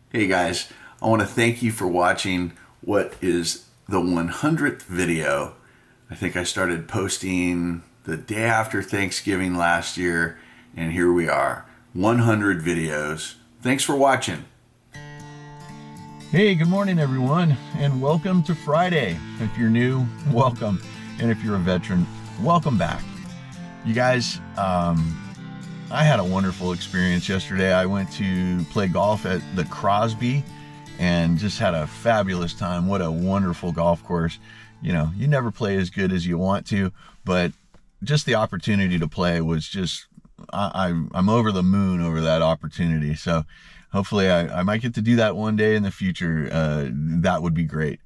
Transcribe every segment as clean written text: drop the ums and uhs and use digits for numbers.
Hey guys, I want to thank you for watching what is the 100th video. I think I started posting the day after Thanksgiving last year, and here we are, 100 videos. Thanks for watching. Hey, good morning everyone, and welcome to Friday. If you're new, welcome. And if you're a veteran, welcome back. You guys, I had a wonderful experience yesterday. I went to play golf at the Crosby and just had a fabulous time. What a wonderful golf course. You know, you never play as good as you want to, but just the opportunity to play was just, I'm over the moon over that opportunity. So hopefully I might get to do that one day in the future. That would be great.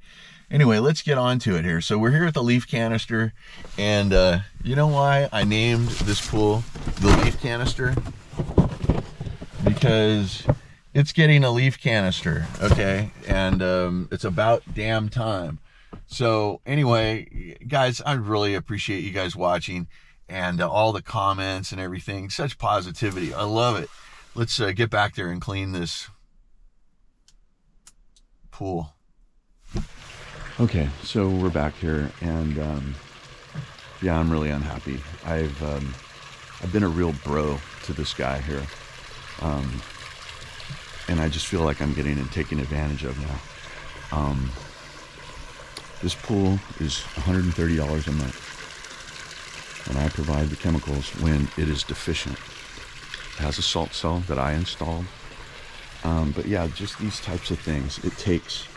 Anyway, let's get on to it here. So we're here at the Leaf Canister, and you know why I named this pool the Leaf Canister? Because it's getting a leaf canister, okay? And it's about damn time. So anyway, guys, I really appreciate you guys watching and all the comments and everything. Such positivity. I love it. Let's get back there and clean this pool. Okay, so we're back here, and yeah, I'm really unhappy. I've been a real bro to this guy here, and I just feel like I'm getting taken advantage of now. This pool is $130 a month, and I provide the chemicals when it is deficient. It has a salt cell that I installed, but yeah, just these types of things. It takes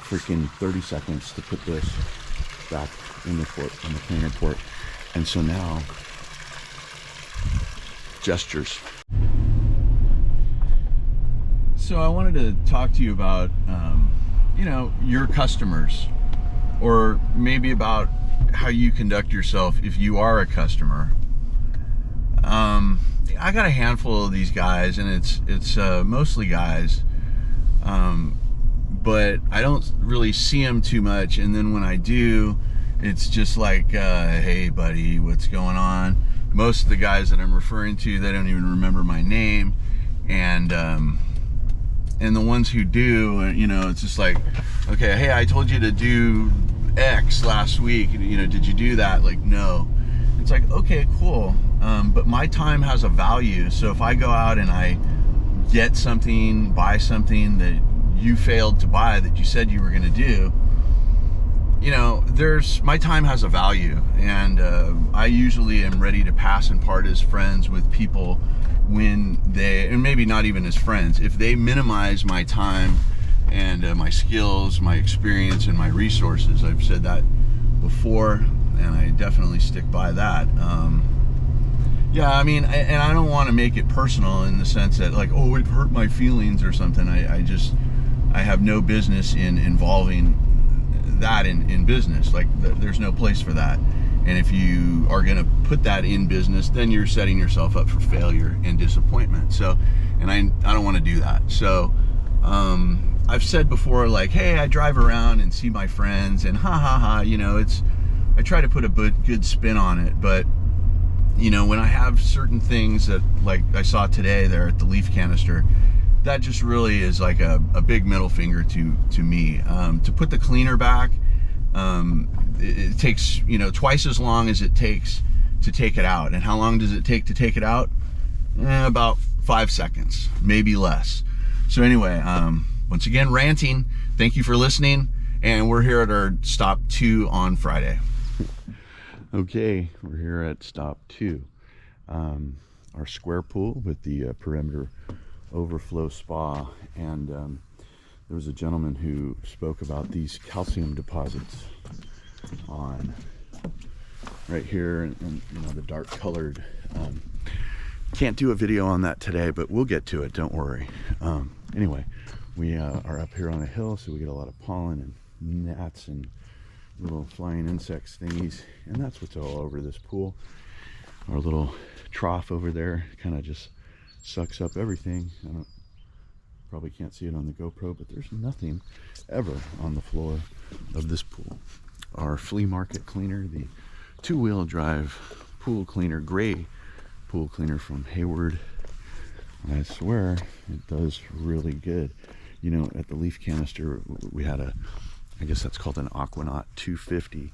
freaking 30 seconds to put this back in the port, on the cleaner port. And so now, gestures. So I wanted to talk to you about, you know, your customers, or maybe about how you conduct yourself if you are a customer. I got a handful of these guys, and it's mostly guys. But I don't really see them too much, and then when I do, it's just like, hey buddy, what's going on? Most of the guys that I'm referring to, they don't even remember my name, and the ones who do, you know, it's just like, okay, hey, I told you to do X last week, you know, did you do that? Like, no. It's like, okay, cool, but my time has a value, so if I go out and I get something, buy something that you failed to buy that you said you were going to do, you know, my time has a value, and I usually am ready to pass and part as friends with people when they, and maybe not even as friends, if they minimize my time and my skills, my experience, and my resources. I've said that before, and I definitely stick by that. Yeah, I mean, and I don't want to make it personal in the sense that, like, oh, it hurt my feelings or something. I have no business in involving that in business. Like, there's no place for that. And if you are going to put that in business, then you're setting yourself up for failure and disappointment. So, and I don't want to do that. So, I've said before, like, hey, I drive around and see my friends, and ha ha ha, you know, I try to put a good spin on it. But, you know, when I have certain things that, like I saw today there at the Leaf Canister, that just really is like a big middle finger to me. To put the cleaner back, it takes, you know, twice as long as it takes to take it out. And how long does it take to take it out? About 5 seconds, maybe less. So anyway, once again, ranting. Thank you for listening, and we're here at our stop 2 on Friday. Okay, we're here at stop 2, our square pool with the perimeter overflow spa, and there was a gentleman who spoke about these calcium deposits on right here, and you know, the dark colored. Can't do a video on that today, but we'll get to it, don't worry. Anyway, we are up here on a hill, so we get a lot of pollen and gnats and little flying insects thingies, and that's what's all over this pool. Our little trough over there kind of just sucks up everything. Probably can't see it on the GoPro, but there's nothing ever on the floor of this pool. Our flea market cleaner, the 2-wheel drive pool cleaner, gray pool cleaner from Hayward. I swear it does really good. You know, at the leaf canister, we had I guess that's called an Aquanaut 250,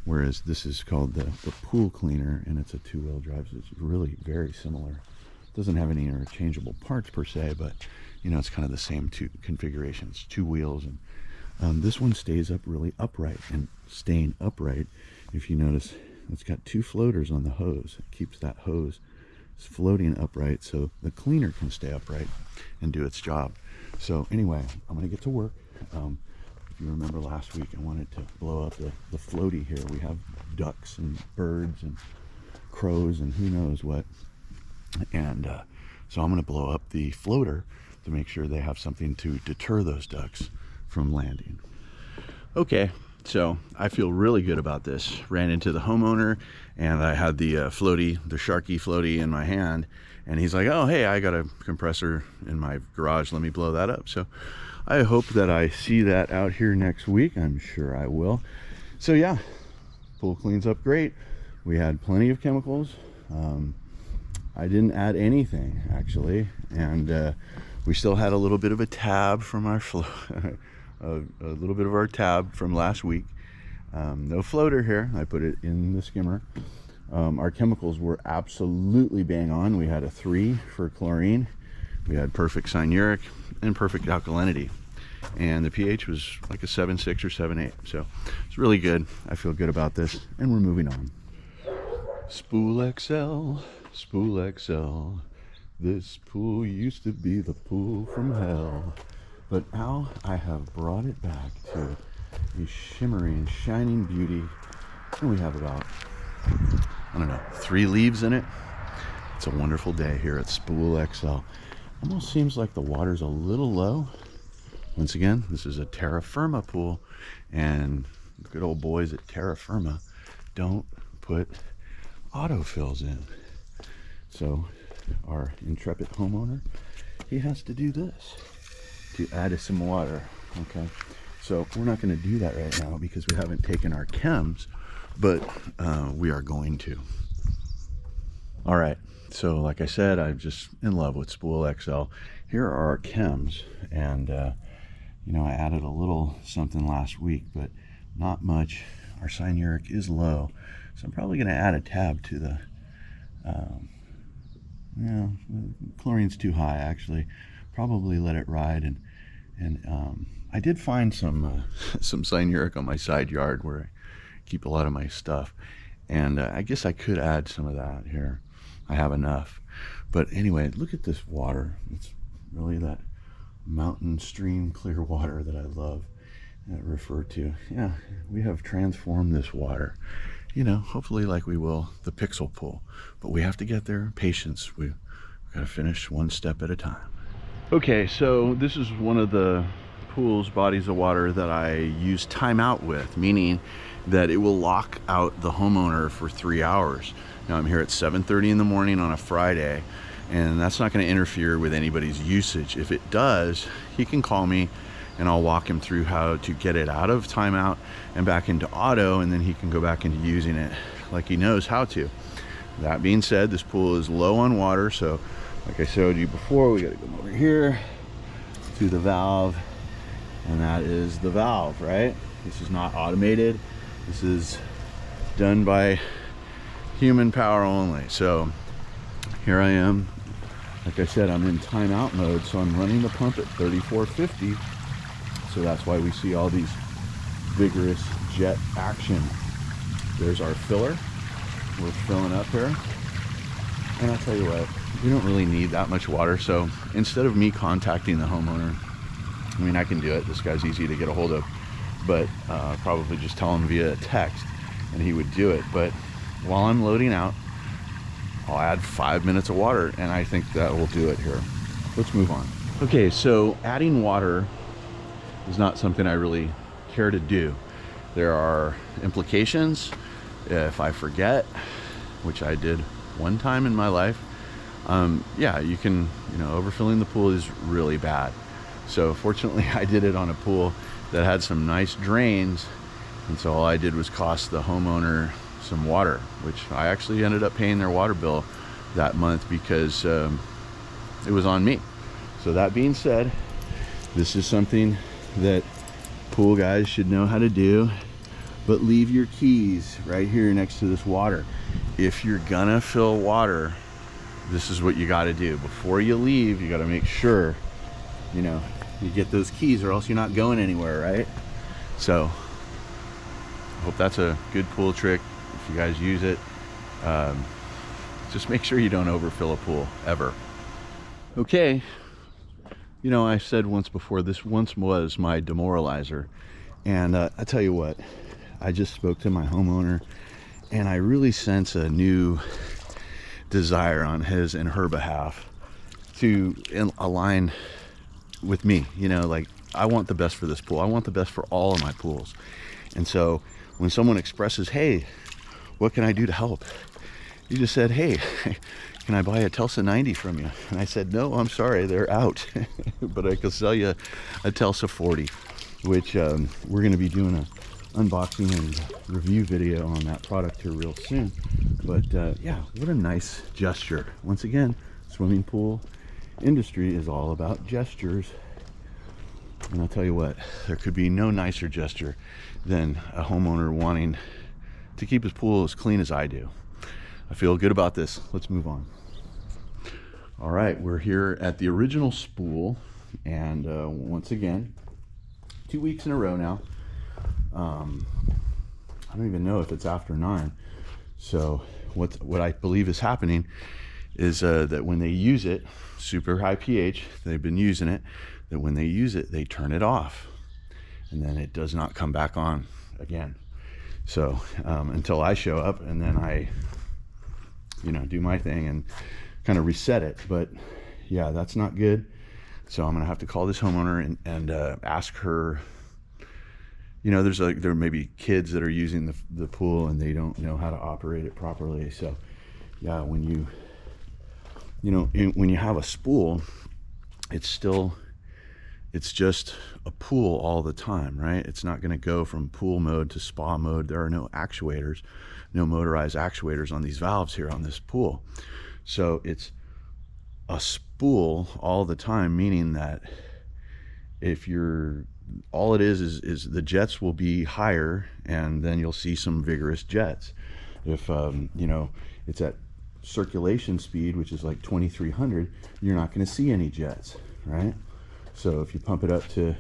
whereas this is called the pool cleaner, and it's a 2-wheel drive. So it's really very similar. It doesn't have any interchangeable parts per se, but you know, it's kind of the same two configurations, 2 wheels. And this one stays up really upright, and staying upright, if you notice, it's got 2 floaters on the hose. It keeps that hose floating upright so the cleaner can stay upright and do its job. So anyway, I'm gonna get to work. If you remember last week, I wanted to blow up the floaty here. We have ducks and birds and crows and who knows what. And so I'm gonna blow up the floater to make sure they have something to deter those ducks from landing. Okay, so I feel really good about this. Ran into the homeowner, and I had the floaty, the Sharky floaty in my hand, and he's like, oh, hey, I got a compressor in my garage, let me blow that up. So I hope that I see that out here next week. I'm sure I will. So yeah, pool cleans up great. We had plenty of chemicals. I didn't add anything actually, and we still had a little bit of a tab from our a little bit of our tab from last week. No floater here. I put it in the skimmer. Our chemicals were absolutely bang on. We had a 3 for chlorine. We had perfect cyanuric and perfect alkalinity. And the pH was like a 7.6 or 7.8. So it's really good. I feel good about this. And we're moving on. Spool XL, Spool XL. This pool used to be the pool from hell. But now I have brought it back to a shimmering, shining beauty. And we have about, I don't know, 3 leaves in it. It's a wonderful day here at Spool XL. Almost seems like the water's a little low. Once again, this is a terra firma pool, and the good old boys at terra firma don't put autofills in. So our intrepid homeowner, he has to do this to add some water. Okay, so we're not going to do that right now because we haven't taken our chems, but we are going to. All right, so like I said, I'm just in love with Spool XL. Here are our chems, and you know, I added a little something last week, but not much. Our cyanuric is low, so I'm probably going to add a tab to the chlorine's too high actually. Probably let it ride, and I did find some cyanuric on my side yard where I keep a lot of my stuff, and I guess I could add some of that here. I have enough. But anyway, look at this water. It's really that mountain stream clear water that I love and refer to. Yeah, we have transformed this water, you know, hopefully like we will the Pixel pool, but we have to get there. Patience. We've got to finish one step at a time. Okay, so this is one of the pool's bodies of water that I use timeout with, meaning that it will lock out the homeowner for 3 hours. Now I'm here at 7:30 in the morning on a Friday, and that's not going to interfere with anybody's usage. If it does, he can call me and I'll walk him through how to get it out of timeout and back into auto, and then he can go back into using it like he knows how to. That being said, this pool is low on water, so like I showed you before, we got to go over here to the valve, and that is the valve, right? This is not automated. This is done by human power only. So here I am. Like I said, I'm in timeout mode, so I'm running the pump at 3450. So that's why we see all these vigorous jet action. There's our filler. We're filling up here. And I'll tell you what, we don't really need that much water. So instead of me contacting the homeowner, I mean, I can do it. This guy's easy to get a hold of, but probably just tell him via text and he would do it. But while I'm loading out, I'll add 5 minutes of water, and I think that will do it here. Let's move on. Okay, so adding water is not something I really care to do. There are implications if I forget, which I did one time in my life. Yeah, you can, overfilling the pool is really bad. So fortunately I did it on a pool that had some nice drains, and so all I did was cost the homeowner some water, which I actually ended up paying their water bill that month because it was on me. So that being said, This is something that pool guys should know how to do, but leave your keys right here next to this water. If you're gonna fill water, this is what you got to do. Before you leave, you got to make sure, you know, you get those keys, or else you're not going anywhere, right? So I hope that's a good pool trick if you guys use it. Just make sure you don't overfill a pool ever. Okay, you know, I said once before, this once was my demoralizer, and I tell you what, I just spoke to my homeowner, and I really sense a new desire on his and her behalf to align with me. You know, like, I want the best for this pool. I want the best for all of my pools. And so when someone expresses, hey, what can I do to help? You just said, hey, can I buy a Telsa 90 from you? And I said, no, I'm sorry, they're out. But I can sell you a Telsa 40, which we're going to be doing a unboxing and review video on that product here real soon. But yeah, what a nice gesture. Once again, swimming pool industry is all about gestures. And I'll tell you what, there could be no nicer gesture than a homeowner wanting to keep his pool as clean as I do. I feel good about this. Let's move on. All right, we're here at the original spool, and once again, 2 weeks in a row now. I don't even know if it's after 9. So what I believe is happening is that when they use it, super high pH, they've been using it, that when they use it, they turn it off, and then it does not come back on again. So until I show up, and then I, you know, do my thing and kind of reset it. But yeah, that's not good. So I'm gonna have to call this homeowner and ask her. You know, there may be kids that are using the pool and they don't know how to operate it properly. So yeah, when you have a spool, it's just a pool all the time, right? It's not going to go from pool mode to spa mode. There are no actuators, no motorized actuators on these valves here on this pool. So it's a spool all the time, meaning that if all it is the jets will be higher, and then you'll see some vigorous jets. If you know, it's at circulation speed, which is like 2300, you're not going to see any jets, right? So if you pump it up to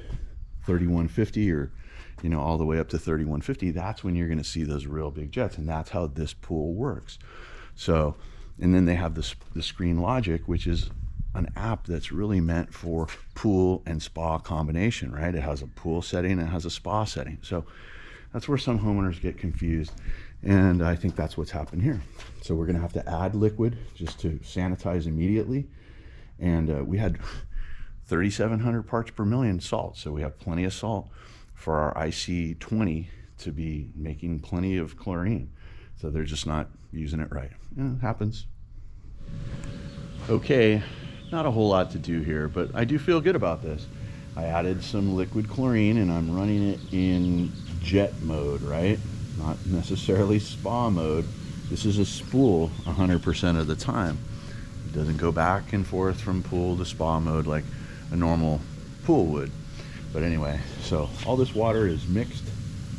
3150, or you know, all the way up to 3150, that's when you're going to see those real big jets, and that's how this pool works. So, and then they have the Screen Logic, which is an app that's really meant for pool and spa combination, right? It has a pool setting and it has a spa setting. So that's where some homeowners get confused, and I think that's what's happened here. So we're gonna have to add liquid just to sanitize immediately, and we had 3,700 parts per million salt, so we have plenty of salt for our IC20 to be making plenty of chlorine. So they're just not using it right. Yeah, it happens. Okay, not a whole lot to do here, but I do feel good about this. I added some liquid chlorine, and I'm running it in jet mode, right? Not necessarily spa mode. This is a spool 100% of the time. It doesn't go back and forth from pool to spa mode like a normal pool would. But anyway, so all this water is mixed,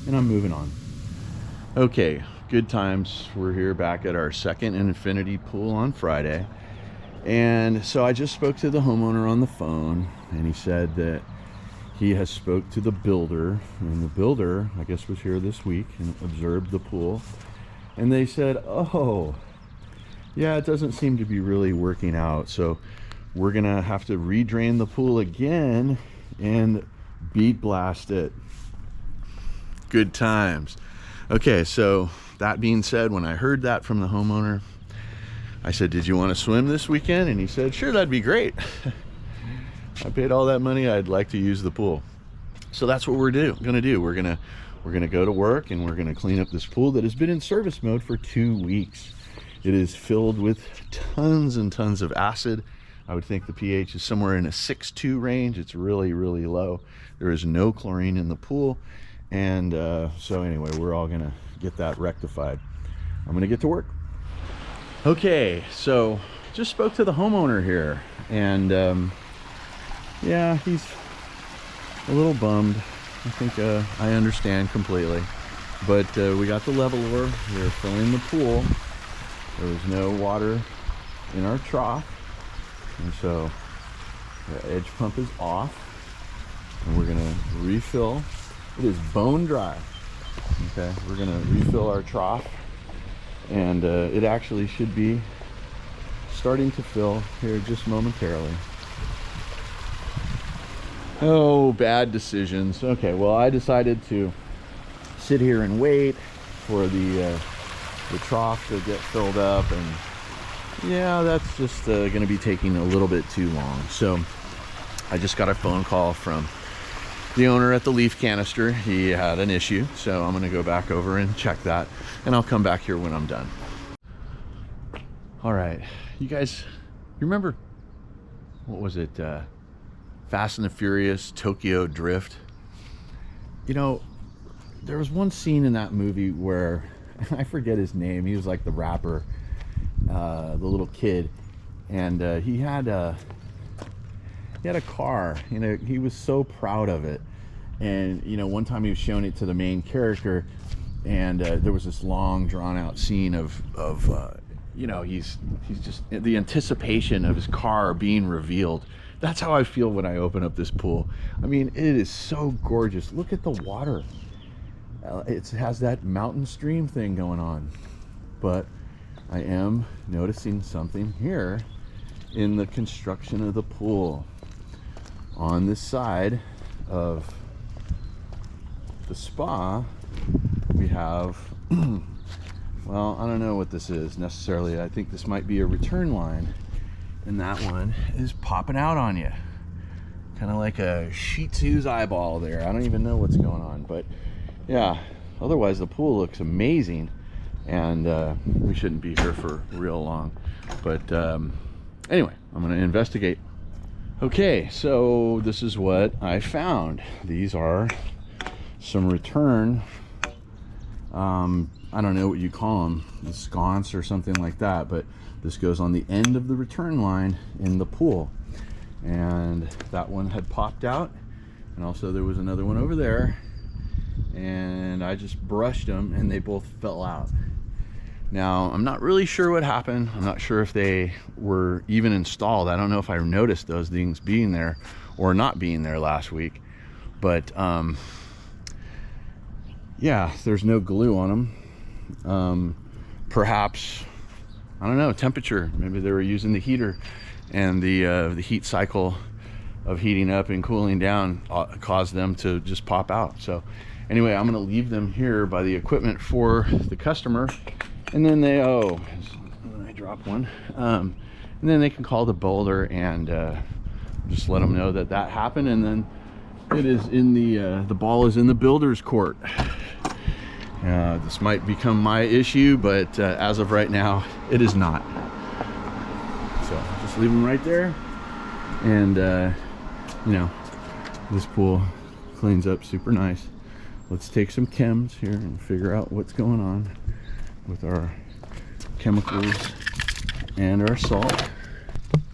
and I'm moving on. Okay, good times. We're here back at our second infinity pool on Friday. And so I just spoke to the homeowner on the phone, and he said that he has spoke to the builder, and the builder, I guess, was here this week and observed the pool. And they said, oh, yeah, it doesn't seem to be really working out. So we're gonna have to redrain the pool again and bead blast it. Good times. Okay, so that being said, when I heard that from the homeowner, I said, did you want to swim this weekend? And he said, sure, that'd be great. I paid all that money, I'd like to use the pool. So that's what we're gonna do. We're gonna go to work, and we're gonna clean up this pool that has been in service mode for 2 weeks. It is filled with tons and tons of acid. I would think the pH is somewhere in a 6.2 range. It's really, really low. There is no chlorine in the pool. And so anyway, we're all gonna get that rectified. I'm gonna get to work. Okay, so just spoke to the homeowner here, and yeah, he's a little bummed. I think I understand completely. But we got the leveler. We're filling the pool. There was no water in our trough, and so the edge pump is off, and we're gonna refill. It is bone dry. Okay, we're gonna refill our trough, and it actually should be starting to fill here just momentarily. Oh, bad decisions. Okay, well, I decided to sit here and wait for the trough to get filled up, and yeah, that's just going to be taking a little bit too long. So I just got a phone call from the owner at the leaf canister. He had an issue, so I'm going to go back over and check that, and I'll come back here when I'm done. All right, you guys, you remember, what was it, Fast and the Furious Tokyo Drift? You know, there was one scene in that movie where I forget his name. He was like the rapper, the little kid, and he had a car. You know, he was so proud of it. And you know, one time he was showing it to the main character, and there was this long, drawn-out scene of you know, he's just the anticipation of his car being revealed. That's how I feel when I open up this pool. I mean, it is so gorgeous. Look at the water. It has that mountain stream thing going on. But I am noticing something here in the construction of the pool. On this side of the spa, we have, well, I don't know what this is necessarily. I think this might be a return line. And that one is popping out on you, kind of like a Shih Tzu's eyeball there. I don't even know what's going on, but yeah, otherwise the pool looks amazing, and we shouldn't be here for real long. But anyway, I'm going to investigate. Okay, so this is what I found. These are some return, I don't know what you call them, the sconce or something like that, but this goes on the end of the return line in the pool, and that one had popped out, and also there was another one over there, and I just brushed them and they both fell out. Now, I'm not really sure what happened. I'm not sure if they were even installed. I don't know if I noticed those things being there or not being there last week, but yeah, there's no glue on them. Perhaps, I don't know, temperature. Maybe they were using the heater, and the heat cycle of heating up and cooling down caused them to just pop out. So anyway, I'm going to leave them here by the equipment for the customer, and then they, when I drop one, and then they can call the builder and just let them know that that happened, and then it is in the ball is in the builder's court. This might become my issue, but as of right now, it is not. So just leave them right there, and you know, this pool cleans up super nice. Let's take some chems here and figure out what's going on with our chemicals and our salt.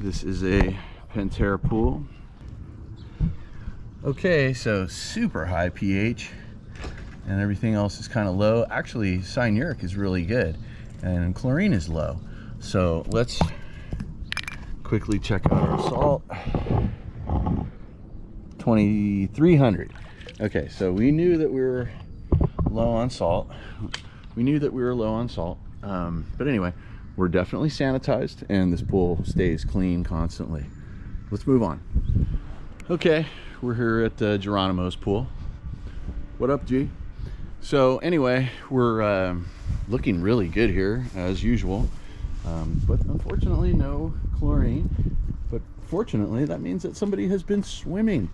This is a Pentair pool. Okay, so super high pH, and everything else is kind of low. Actually, cyanuric is really good, and chlorine is low. So let's quickly check out our salt. 2300. Okay, so we knew that we were low on salt. But anyway, we're definitely sanitized, and this pool stays clean constantly. Let's move on. Okay, we're here at Geronimo's pool. What up, G? So anyway, we're looking really good here as usual, but unfortunately no chlorine. But fortunately, that means that somebody has been swimming.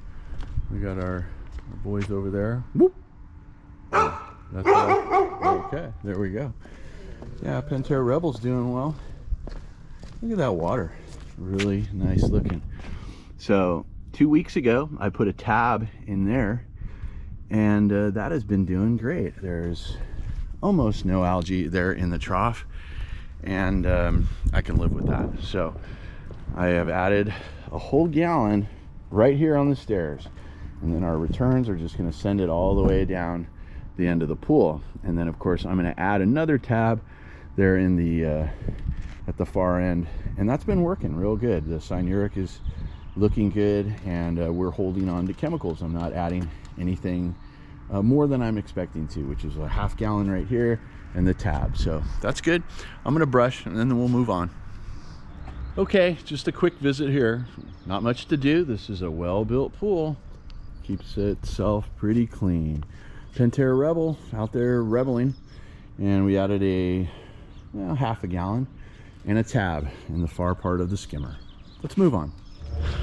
We got our boys over there. Whoop. That's okay, there we go. Yeah, Pentair Rebel's doing well. Look at that water, really nice looking. So 2 weeks ago, I put a tab in there, and that has been doing great. There's almost no algae there in the trough, and I can live with that. So I have added a whole gallon right here on the stairs, And then our returns are just going to send it all the way down the end of the pool. And then of course I'm going to add another tab there in the at the far end, and that's been working real good. The cyanuric is looking good, and we're holding on to chemicals. I'm not adding anything more than I'm expecting to, which is a half gallon right here and the tab. So that's good. I'm gonna brush and then we'll move on. Okay, just a quick visit here. Not much to do. This is a well-built pool. Keeps itself pretty clean. Pentair Rebel out there rebelling, and we added a half a gallon and a tab in the far part of the skimmer. Let's move on.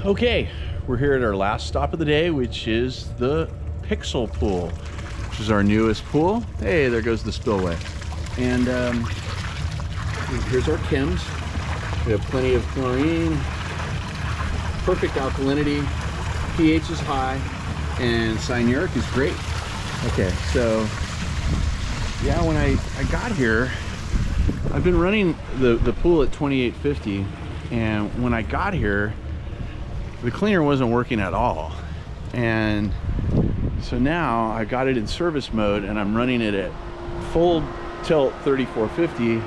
Okay, we're here at our last stop of the day, which is the Pixel Pool, which is our newest pool. Hey, there goes the spillway. And here's our chems. We have plenty of chlorine, perfect alkalinity, pH is high, and cyanuric is great. Okay, so yeah, when I got here, I've been running the pool at 2850, and when I got here, the cleaner wasn't working at all. And so now I got it in service mode and I'm running it at full tilt 3450,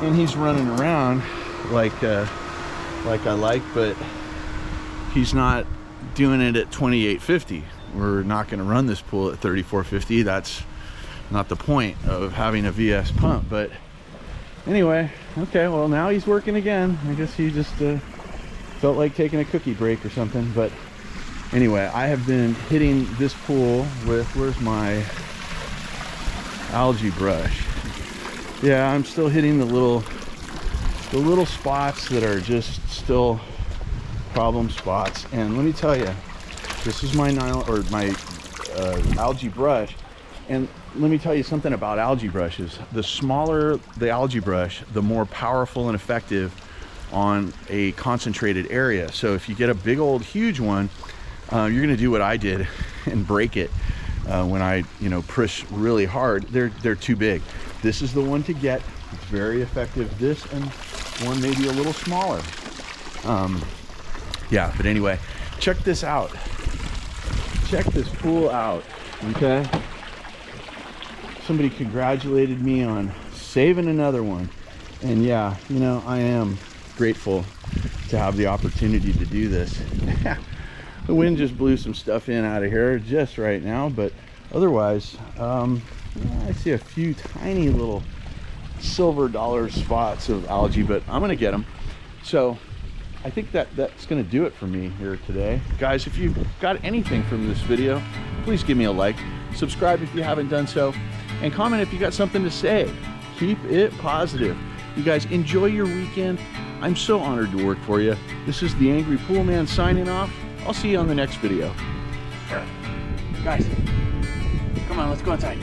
and he's running around like I like, but he's not doing it at 2850. We're not going to run this pool at 3450. That's not the point of having a VS pump. But anyway, okay, well now he's working again. I guess he just felt like taking a cookie break or something. But anyway, I have been hitting this pool with, where's my algae brush? Yeah, I'm still hitting the little spots that are just still problem spots. And let me tell you, this is my algae brush, and let me tell you something about algae brushes. The smaller the algae brush, the more powerful and effective on a concentrated area. So if you get a big old huge one, you're gonna do what I did and break it when I push really hard. They're too big. This is the one to get. It's very effective. This and one maybe a little smaller. Yeah, but anyway, check this out. Check this pool out, okay? Somebody congratulated me on saving another one. And yeah, I am grateful to have the opportunity to do this. The wind just blew some stuff in out of here just right now, but otherwise, I see a few tiny little silver dollar spots of algae, but I'm gonna get them. So I think that's gonna do it for me here today. Guys, if you got anything from this video, please give me a like, subscribe if you haven't done so, and comment if you got something to say. Keep it positive. You guys enjoy your weekend. I'm so honored to work for you. This is the Angry Pool Man signing off. I'll see you on the next video. Guys, come on, let's go inside.